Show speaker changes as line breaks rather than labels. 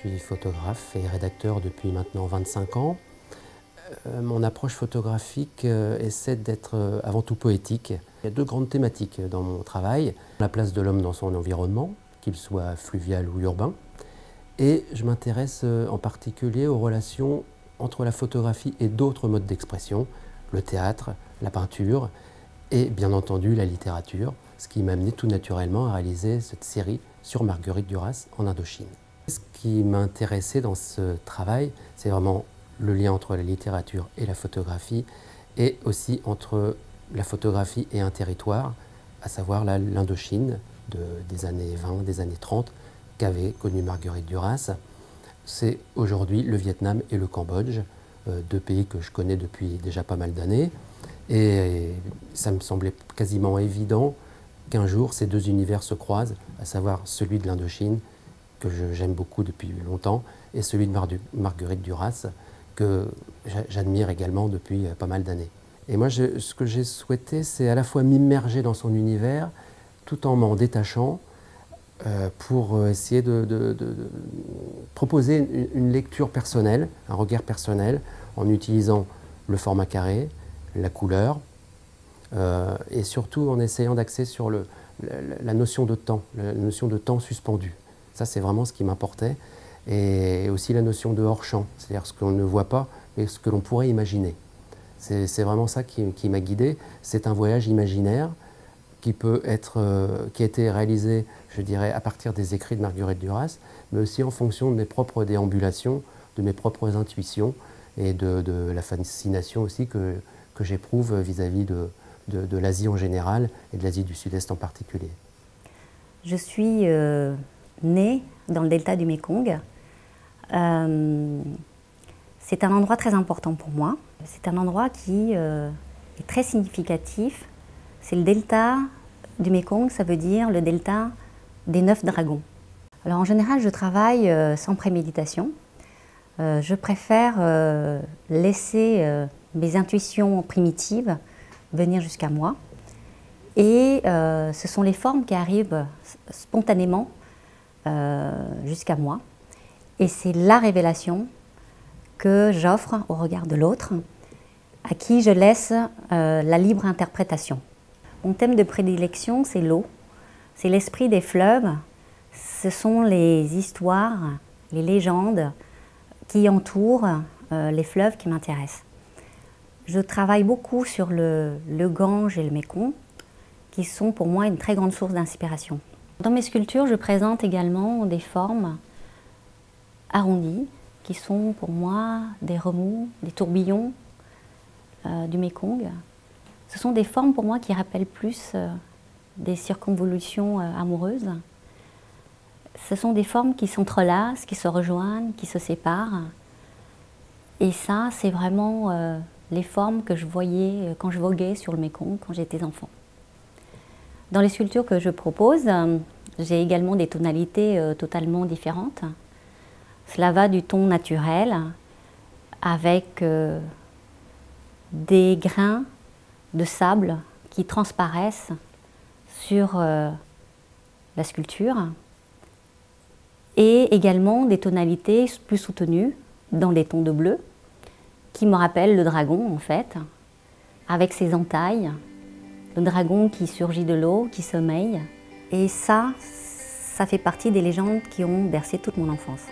suis photographe et rédacteur depuis maintenant 25 ans. Mon approche photographique essaie d'être avant tout poétique. Il y a deux grandes thématiques dans mon travail. La place de l'homme dans son environnement, qu'il soit fluvial ou urbain. Et je m'intéresse en particulier aux relations entre la photographie et d'autres modes d'expression, le théâtre, la peinture et bien entendu la littérature, ce qui m'a amené tout naturellement à réaliser cette série sur Marguerite Duras en Indochine. Ce qui m'a intéressé dans ce travail, c'est vraiment le lien entre la littérature et la photographie, et aussi entre la photographie et un territoire, à savoir l'Indochine des années 20, des années 30, qu'avait connu Marguerite Duras. C'est aujourd'hui le Vietnam et le Cambodge, deux pays que je connais depuis déjà pas mal d'années. Et ça me semblait quasiment évident qu'un jour ces deux univers se croisent, à savoir celui de l'Indochine, que j'aime beaucoup depuis longtemps, et celui de Marguerite Duras, que j'admire également depuis pas mal d'années. Et moi, ce que j'ai souhaité, c'est à la fois m'immerger dans son univers, tout en m'en détachant, pour essayer de proposer une lecture personnelle, un regard personnel, en utilisant le format carré, la couleur, et surtout en essayant d'axer sur la notion de temps, la notion de temps suspendu. Ça, c'est vraiment ce qui m'importait. Et aussi la notion de hors-champ, c'est-à-dire ce qu'on ne voit pas, mais ce que l'on pourrait imaginer. C'est vraiment ça qui m'a guidé. C'est un voyage imaginaire qui a été réalisé, je dirais, à partir des écrits de Marguerite Duras, mais aussi en fonction de mes propres déambulations, de mes propres intuitions et de la fascination aussi que j'éprouve vis-à-vis de l'Asie en général et de l'Asie du Sud-Est en particulier.
Je suis née dans le delta du Mékong. C'est un endroit très important pour moi. C'est un endroit qui est très significatif. C'est le delta du Mékong, ça veut dire le delta des 9 dragons. Alors en général, je travaille sans préméditation. Je préfère laisser mes intuitions primitives venir jusqu'à moi. Et ce sont les formes qui arrivent spontanément jusqu'à moi. Et c'est la révélation que j'offre au regard de l'autre, à qui je laisse la libre interprétation. Mon thème de prédilection, c'est l'eau, c'est l'esprit des fleuves, ce sont les histoires, les légendes qui entourent les fleuves qui m'intéressent. Je travaille beaucoup sur le Gange et le Mékong, qui sont pour moi une très grande source d'inspiration. Dans mes sculptures, je présente également des formes arrondies, qui sont pour moi des remous, des tourbillons du Mékong. Ce sont des formes pour moi qui rappellent plus des circonvolutions amoureuses. Ce sont des formes qui s'entrelacent, qui se rejoignent, qui se séparent. Et ça, c'est vraiment les formes que je voyais quand je voguais sur le Mékong, quand j'étais enfant. Dans les sculptures que je propose, j'ai également des tonalités totalement différentes. Cela va du ton naturel, avec des grains de sable qui transparaissent sur la sculpture, et également des tonalités plus soutenues dans les tons de bleu, qui me rappellent le dragon en fait, avec ses entailles, le dragon qui surgit de l'eau, qui sommeille. Et ça fait partie des légendes qui ont bercé toute mon enfance.